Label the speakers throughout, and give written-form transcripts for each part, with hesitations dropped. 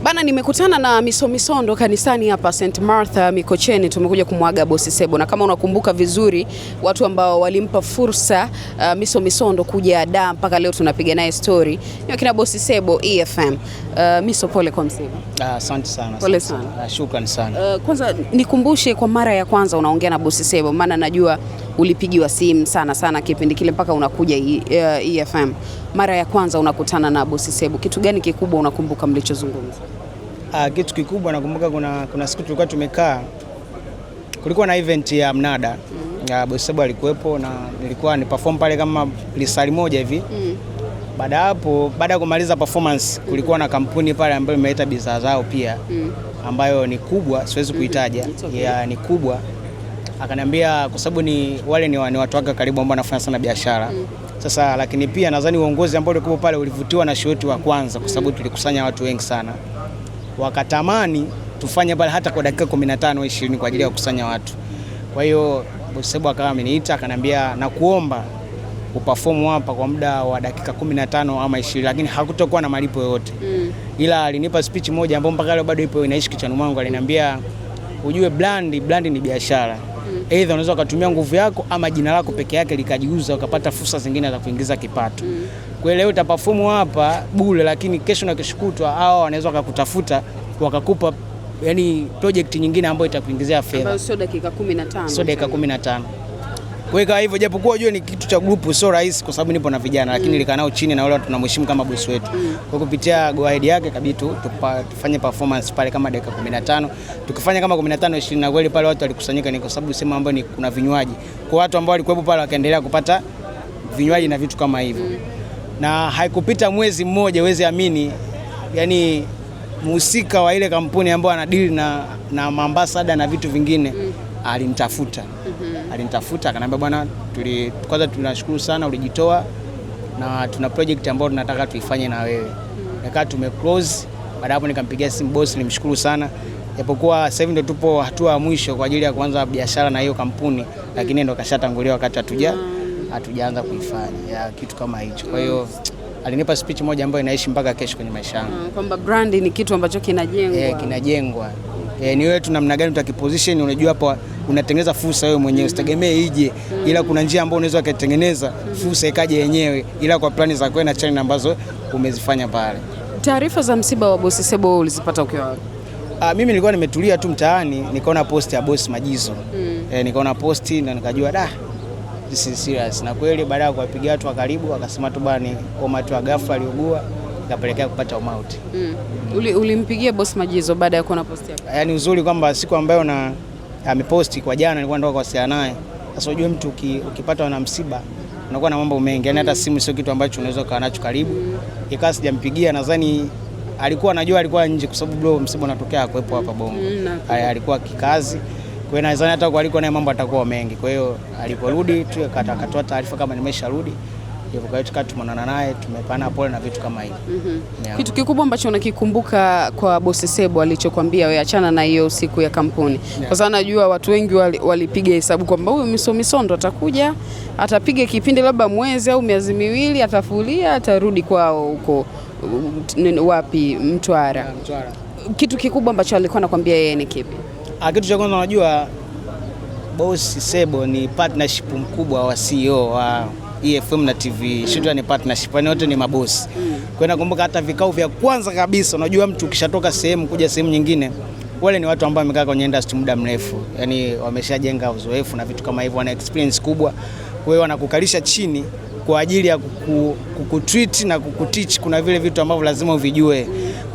Speaker 1: Bana, nimekutana na Misondo kanisani hapa St. Martha Mikocheni. Tumekuja kumwaga Boss Sebo, na kama unakumbuka vizuri watu ambao walimpa fursa Misondo kuja da mpaka leo tunapiga naye story ni kina Boss Sebo EFM. Miso, pole kwa msiba.
Speaker 2: Asante sana.
Speaker 1: Pole sana.
Speaker 2: Shukrani sana.
Speaker 1: Kwanza nikumbushe kwa mara ya kwanza unaongea na Boss Sebo, maana najua ulipigiwa simu sana kipindi kile mpaka unakuja EFM. Mara ya kwanza unakutana na Boss Sebo, kitu gani kikubwa unakumbuka mlichozungumza?
Speaker 2: Kitu kikubwa nakumbuka kuna siku tulikuwa tumekaa, kulikuwa na event ya mnada. Boss Sebo alikuwepo na nilikuwa ni perform pale kama lisali moja hivi. Baada ya kumaliza performance kulikuwa na kampuni pale ambayo imeleta bidhaa zao pia ambayo ni kubwa, siwezi kuitaja. Ni kubwa. Akaniambia kwa sababu ni watu wake karibu ambao wanafanya sana biashara. Sasa lakini pia nadhani uongozi ambao ulikuwa pale ulivutiwa na show yetu wa kwanza kwa sababu tulikusanya watu wengi sana. Wakatamani tufanye pale hata kwa dakika 15 au 20 kwa ajili ya kukusanya watu. Kwa hiyo Boss Sebo akawa ameniita akaniambia na kuomba uperform hapa kwa muda wa dakika 15 ama 20, lakini hakutokuwa na malipo yoyote. Ila alinipa speech moja ambayo mpaka leo bado ipo inaishi kichwani mwangu. Aliniambia ujue brand ni biashara. Either unaweza kutumia nguvu yako ama jina lako peke yake likajiuza ukapata fursa zingine za kuingiza kipato. Kwa leo utaperform hapa bure, lakini kesho na kesho kutwa hao wanaweza wakakutafuta wakakupa project nyingine ambayo itakuingizia fedha.
Speaker 1: Ambayo sio dakika 15.
Speaker 2: Sio dakika 15. Kwa hivyo japokuwa unajua ni kitu cha group sio rahisi kwa sababu nipo na vijana, lakini nilikaa nao chini na wale tunamheshimu kama boss wetu. Kwa kupitia go ahead yake kabidi tufanye performance pale kama dakika 15. Tukifanya kama 15 20 na kweli pale watu walikusanyika, ni kwa sababu sema ambayo kuna vinywaji. Kwa watu ambao walikuwepo pale wakaendelea kupata vinywaji na vitu kama hivyo. Na haikupita mwezi mmoja, wezi amini, mhusika wa ile kampuni ambao anadeal na ambassador na vitu vingine alinitafuta. Alinitafuta akaniambia bwana, kwanza tunashukuru sana ulijitoa na tuna project ambayo tunataka tuifanye na wewe. Nikaa tumeclose. Baada hapo nikampigia simu boss, nilimshukuru sana. Japokuwa sasa hivi ndio tupo hatua ya mwisho kwa ajili ya kuanza biashara na hiyo kampuni, lakini ndio kashatangulia wakati hatujaanza kuifanya kitu kama hicho. Kwa hiyo alinipa speech moja ambayo inaishi mpaka kesho kwenye maisha yangu.
Speaker 1: Kwamba brand ni kitu ambacho kinajengwa.
Speaker 2: Kinajengwa. Ni wewe tu namna gani utakiposition, unajua hapa unatengeneza fursa wewe mwenyewe, usitegemee ije, ila kuna njia ambayo unaweza kutengeneza fursa ikaje yenyewe, ila kwa plani za kwenda challenge ambazo umezifanya pale.
Speaker 1: Taarifa za msiba wa Boss Sebo ulizipata ukiwa wapi?
Speaker 2: Mimi nilikuwa nimetulia tu mtaani, nikaona post ya Boss Majizo. Nikaona post na nikajua this is serious. Na kweli baada ya kuwapigia watu wa karibu akasema tu bani homa tu ghafla aliugua ikapelekea kupata umauti.
Speaker 1: Ulimpigia Boss Majizo baada ya kuona post yake?
Speaker 2: Uzuri kwamba siku ambayo ameposti kwa jana nilikuwa ndoka kuwasiliana naye. Sasa unajua mtu ukipata na msiba unakuwa na mambo mengi. Hata simu sio kitu ambacho unaweza kukaa nacho karibu. Ikawa sijampigia, nadhani alikuwa nje kwa sababu msiba unatokea hakuepo hapa Bongo. Alikuwa kikazi. Kwa hiyo nadhani hata kwa alikuwa na mambo atakuwa mengi. Kwa hiyo aliporudi tu akatoa taarifa kama nimesharudi. Hivyo kwa hiyo tukatumana naye, tumepana pole na vitu kama hivyo.
Speaker 1: Kitu kikubwa ambacho unakikumbuka kwa Boss Sebo alichokuambia wewe achana na hiyo siku ya kampuni? Kwa sababu najua watu wengi walipiga hesabu kwamba huyu Misondo atakuja, atapiga kipindi labda mwezi au miezi miwili, atafulia, atarudi kwao huko wapi, Mtwara. Kitu kikubwa ambacho alikuwa anakuambia yeye ni kipi?
Speaker 2: Kitu cha kwanza unajua Boss Sebo ni partnership mkubwa wa CEO wa EFM na TV. Shida ni partnership, wote ni mabosi. Kwa hiyo nakumbuka hata vikao vya kwanza kabisa, unajua mtu ukishatoka sehemu kuja sehemu nyingine, wale ni watu ambao wamekaa kwenye industry muda mrefu. Wameshajenga uzoefu na vitu kama hivyo, wana experience kubwa. Kwa hiyo wanakukalisha chini kwa ajili ya kukutreat na kukuteach kuna vile vitu ambavyo lazima uvijue.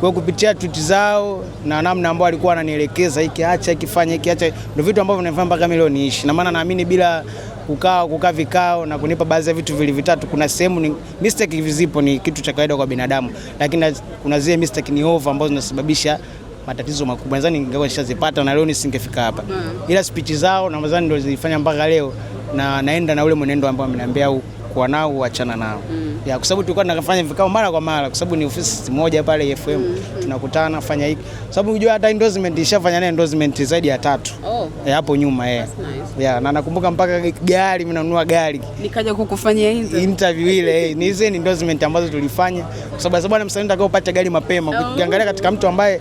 Speaker 2: Kwa hiyo kupitia tweet zao na namna ambao alikuwa ananielekeza hiki acha, hiki fanya, hiki acha, ndio vitu ambavyo vinafanya mpaka leo niishi. Na maana naamini bila kukaa vikao na kunipa baadhi ya vitu vitatu, kuna sehemu ni mistake vizipo, ni kitu cha kawaida kwa binadamu, lakini kuna zile mistake ni over ambazo zinasababisha matatizo makubwa. Nadhani ningekuwa nishazipata na leo nisingefika hapa. Ila speech zao na nadhani ndio zilifanya mpaka leo na naenda na ule mwenendo ambao ameniambia kuwa nao uachana nao. Ya kwa sababu tulikuwa tunafanya vikao mara kwa mara kwa sababu ni ofisi moja pale FM. Tunakutana fanya hiki. Sababu unajua hata endorsement ishafanya na endorsement zaidi ya 3. Hapo nyuma
Speaker 1: Nice.
Speaker 2: Ya na nakumbuka mpaka gari mimi nanunua gari.
Speaker 1: Nikaja kukufanyia hizo
Speaker 2: Interview ile ni hizo endorsement ambazo tulifanya kwa sababu bwana msanii atakao upate gari mapema. Ukiangalia katika mtu ambaye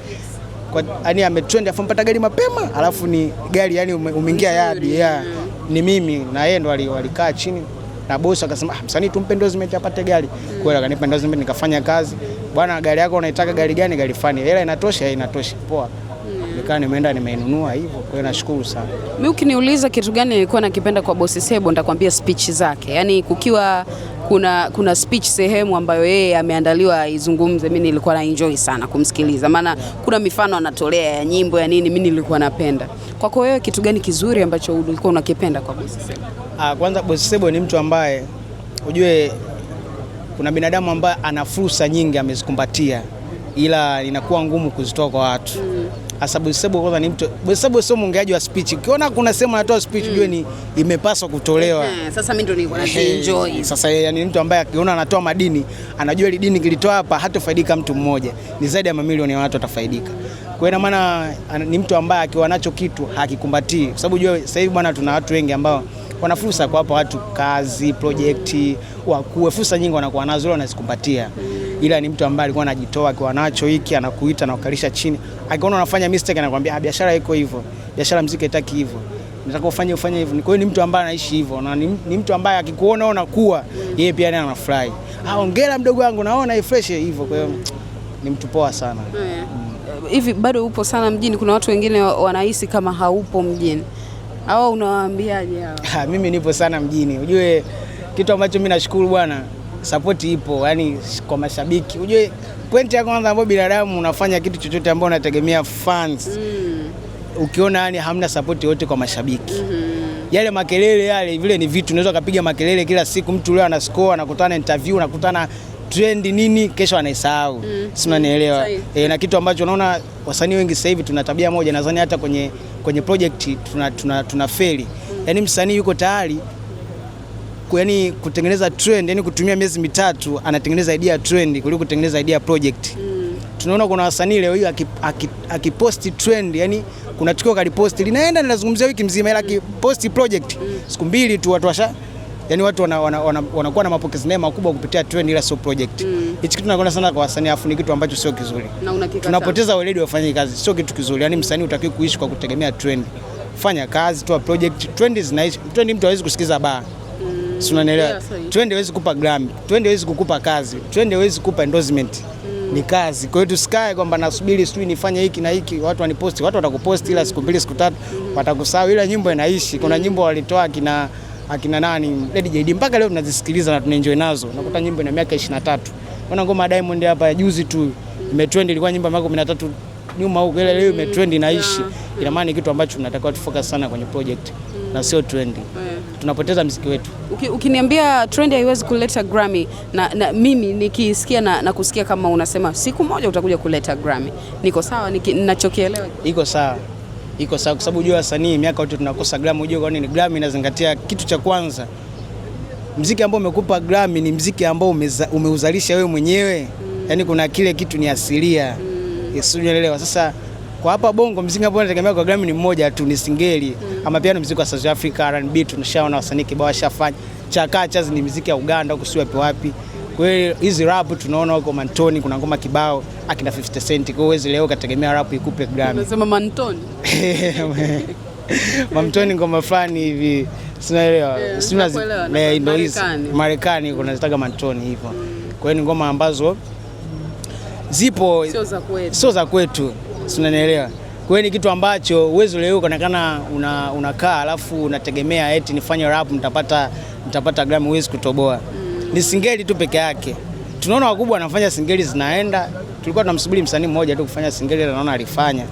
Speaker 2: yani ametrend afu mpata gari mapema alafu ni gari yani umeingia yadi ni mimi na yeye ndo walikaa chini na boss akasema msanii tumpe endorsement apate gari. Kweli akanipa endorsement nikafanya kazi. Bwana gari yako unaitaka gari gani? Gari fani. Hela inatosha? Inatosha. Poa. Nikaa nimeenda nimeinunua hivyo. Kwa hiyo nashukuru sana.
Speaker 1: Mimi ukiniuliza kitu gani nilikuwa nakipenda kwa Boss Sebo nitakwambia speech zake. Yaani kukiwa kuna speech sehemu ambayo yeye ameandaliwa izungumze, mimi nilikuwa na enjoy sana kumsikiliza. Maana kuna mifano anatolea ya nyimbo ya nini, mimi nilikuwa napenda. Kwako wewe kitu gani kizuri ambacho ulikuwa unakipenda kwa Boss Sebo?
Speaker 2: Kwanza Boss Sebo ni mtu ambaye ujue kuna binadamu ambaye ana fursa nyingi amezikumbatia ila inakuwa ngumu kuzitoa kwa watu. Hasa Boss Sebo kwanza ni mtu, Boss Sebo sio mwongeaji wa speech. Ukiona kuna sema anatoa speech ujue ni imepaswa kutolewa.
Speaker 1: Sasa mimi ndo nilikuwa na enjoy.
Speaker 2: Sasa yani mtu ambaye akiona anatoa madini, anajua ile dini kilitoa hapa hatafaidika mtu mmoja. Ni zaidi ya mamilioni ya watu watafaidika. Kwa hiyo maana ni mtu ambaye akiwa nacho kitu hakikumbatii. Kwa sababu unajua sasa hivi bwana tuna watu wengi ambao wana fursa kwa hapa watu kazi, project, wakue fursa nyingi wanakuwa nazo wanazikumbatia. Ila ni mtu ambaye alikuwa anajitoa akiwa nacho hiki anakuita na ukalisha chini. Akiona unafanya mistake anakuambia biashara iko hivyo. Biashara muziki haitaki hivyo. Nataka ufanye hivyo. Kwa hiyo ni mtu ambaye anaishi hivyo na ni mtu ambaye akikuona unakuwa yeye pia naye anafurahi. Hongera mdogo wangu naona fresh hivyo. Kwa hiyo ni mtu poa sana.
Speaker 1: Hivi bado upo sana mjini? Kuna watu wengine wanahisi kama haupo mjini. Au unawaambiaje hao?
Speaker 2: Mimi nipo sana mjini. Ujue kitu ambacho mimi nashukuru bwana, support ipo yani kwa mashabiki. Ujue point ya kwanza ambapo binadamu unafanya kitu chochote ambao unategemea fans. Ukiona yani hamna support yote kwa mashabiki. Yale makelele yale vile ni vitu unaweza kupiga makelele kila siku, mtu leo ana score anakutana interview anakutana trend nini kesho anaisahau. Si unanielewa? Na kitu ambacho unaona wasanii wengi sasa hivi tuna tabia moja, nadhani hata kwenye project tuna faili. Yaani msanii yuko tayari yani kutengeneza trend, yani kutumia miezi 3 anatengeneza idea trend kuliko kutengeneza idea project. Tunaona kuna wasanii leo hii akiposti trend, yani kuna tukio kaliposti linaenda linazungumzia wiki mzima, ila akiposti project siku 2 tu watu yani watu wanakuwa na mapokezi mema makubwa kupitia trend ila sio project. Hichi kitu naona sana kwa wasanii, afu ni kitu ambacho sio kizuri. Tunapoteza weledi wa kufanya kazi, sio kitu kizuri. Yani msanii utakiwa kuishi kwa kutegemea trend. Fanya kazi, toa project, trend zinaishi. Trend mtu hawezi kusikiza baa. Si unanielewa? Trend hawezi kukupa Grammy, trend hawezi kukupa kazi, trend hawezi kukupa endorsement. Ni kazi. Kwa hiyo tusikae kwamba nasubiri sijui nifanye hiki na hiki, watu waniposti, watu watakuposti ila siku 2 siku 3 watakusahau, ila nyimbo inaishi. Kuna nyimbo walitoa akina nani Lady JD mpaka leo tunazisikiliza na tunaenjoy nazo. Unakuta nyimbo ina miaka 23. Kuna ngoma Diamond hapa juzi tu imetrend, ilikuwa nyimbo miaka 13 nyuma huko, ile leo imetrend inaishi. Ina maana kitu ambacho tunatakiwa tufocus sana kwenye project na sio trend. Tunapoteza muziki wetu.
Speaker 1: Ukiniambia trend haiwezi kuleta Grammy na mimi nikisikia na kusikia kama unasema siku moja utakuja kuleta Grammy, niko sawa? Ninachokielewa
Speaker 2: iko sawa. Iko sawa kwa sababu unajua wasanii miaka yote tunakosa Grammy. Unajua kwa nini? Grammy inazingatia kitu cha kwanza, muziki ambao umekupa Grammy ni muziki ambao umeuzalisha wewe mwenyewe. Yaani kuna kile kitu ni asilia. Unaelewa? Sasa kwa hapa Bongo muziki ambao unategemea kwa Grammy ni mmoja tu, ni singeli. Ama pia muziki wa South Africa R&B tunashaona wasanii kibao washafanya. Chakacha ni muziki ya Uganda huko sio wapi. Kwa hiyo hizi rap tunaona huko Mantoni kuna ngoma kibao akina 50 Cent. Kwa hiyo leo kategemea rap ikupe Grammy.
Speaker 1: Unasema Mantoni?
Speaker 2: Mantoni ngoma fulani hivi. Sinaelewa. Ndio hizi Marekani kuna zitaga Mantoni hivyo. Kwa hiyo ni ngoma ambazo zipo sio za kwetu. Unanielewa? Kwa hiyo ni kitu ambacho uwezo leo unaonekana unakaa alafu unategemea eti nifanye rap nitapata Grammy, uwezi kutoboa. Ni singeli tu peke yake. Tunaona wakubwa wanafanya singeli zinaenda. Tulikuwa tunamsubiri msanii mmoja tu kufanya singeli na naona alifanya.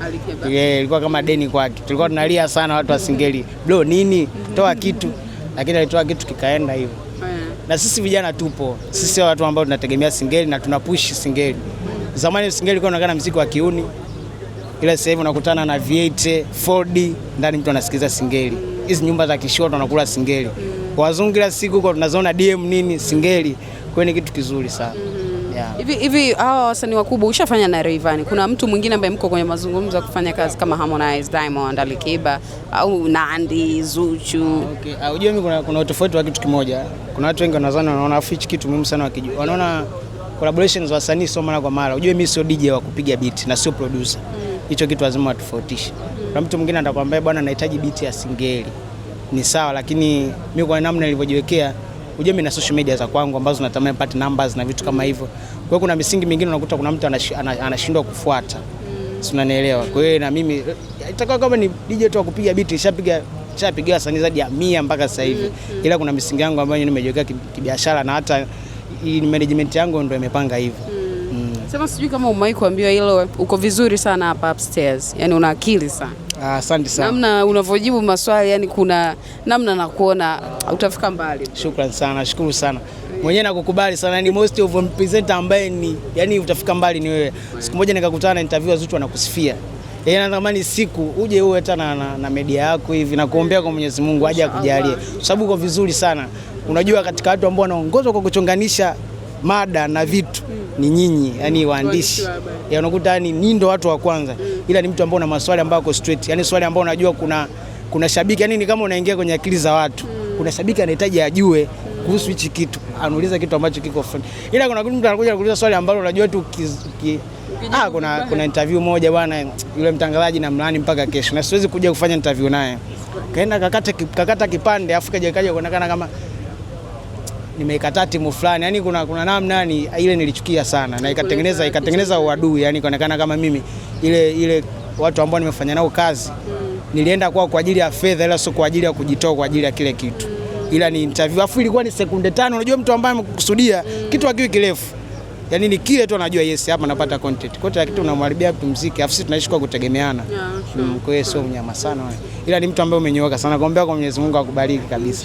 Speaker 2: Ilikuwa kama deni kwake. Tulikuwa tunalia sana watu wa singeli. Bro nini? Toa kitu. Lakini alitoa kitu kikaenda hivyo. Na sisi vijana tupo. Sisi watu ambao tunategemea singeli na tunapush singeli. Zamani singeli ilikuwa inaonekana muziki wa kiuni. Ila sasa hivi unakutana na V8, 4D, ndani mtu anasikiza singeli. Hizi nyumba za kishoto wanakula singeli. Wazungu kila siku huko tunazoona DM nini Singeli, kwa ni kitu kizuri sana.
Speaker 1: Hivi hawa wasanii wakubwa ushafanya na Rayvanny, kuna mtu mwingine ambaye mko kwenye mazungumzo ya kufanya kazi kama Harmonize, Diamond, Alikiba au Nandy, Zuchu?
Speaker 2: Okay. Unajua mimi kuna utofauti wa kitu kimoja. Kuna watu wengi wanaona afichi kitu muhimu sana wakijua. Wanaona collaborations za wasanii sio mara kwa mara. Unajua mimi sio DJ wa kupiga beat na sio producer. Hicho kitu lazima watofautishe. Kuna mtu mwingine atakwambia bwana nahitaji beat ya Singeli. Ni sawa, lakini mimi kwa namna nilivyojiwekea, unajua mimi na social media za kwangu ambazo natamani pate numbers na vitu kama hivyo. Kwa hiyo kuna misingi mingine unakuta kuna mtu anashindwa kufuata. Si unanielewa? Kwa hiyo na mimi itakuwa kama ni DJ tu wa kupiga beat, nishapiga wasanii zaidi ya 100 mpaka sasa hivi. Ila kuna misingi yangu ambayo nimejiwekea kibiashara na hata management yangu ndio imepanga hivyo.
Speaker 1: Sema sijui kama umewahi kuambiwa hilo, uko vizuri sana hapa upstairs. Yaani una akili sana.
Speaker 2: Asante sana.
Speaker 1: Namna unavyojibu maswali, yani kuna namna na kuona utafika mbali.
Speaker 2: Shukrani sana, nashukuru sana. Mwenyewe nakukubali sana, ni most of presenter ambaye ni yani utafika mbali ni wewe. Siku moja nikakutana na interview Zuchu anakusifia. Natamani siku uje uwe hata na media yako hivi na kuombea kwa Mwenyezi Mungu aje akujalie. Kwa sababu uko vizuri sana. Unajua katika watu ambao wanaongozwa kwa kuchonganisha mada na vitu ni nyinyi, yani waandishi. Unakuta yani ni ndo watu wa kwanza. Ila ni mtu ambaye una maswali ambayo yako straight. Yani swali ambao unajua kuna shabiki, yani ni kama unaingia kwenye akili za watu. Kuna shabiki anahitaji ajue kuhusu hichi kitu, anauliza kitu ambacho kiko front. Ila kuna mtu anakuja kuuliza swali ambalo unajua tu kuna interview moja bwana, yule mtangazaji na mlaani mpaka kesho na siwezi kuja kufanya interview naye. Kaenda kakata kipande afu kaja kuonekana kama nimeikataa timu fulani. Yani kuna namna ni ile nilichukia sana na ikatengeneza uadui, yani kuonekana kama mimi ile watu ambao nimefanya nao kazi nilienda kwa ajili ya fedha, ila sio kwa ajili ya kujitoa kwa ajili ya kile kitu. Ila ni interview afu ilikuwa ni sekunde 5. Unajua mtu ambaye amekusudia kitu hakiwi kirefu. Yaani ni kile tu anajua yes hapa napata content. Kote ya kitu unamharibia mtu muziki, afu sisi tunaishi kwa kutegemeana. Kwa hiyo sio mnyama sana wewe. Ila ni mtu ambaye umenyooka sana. Kuombea kwa Mwenyezi Mungu akubariki kabisa.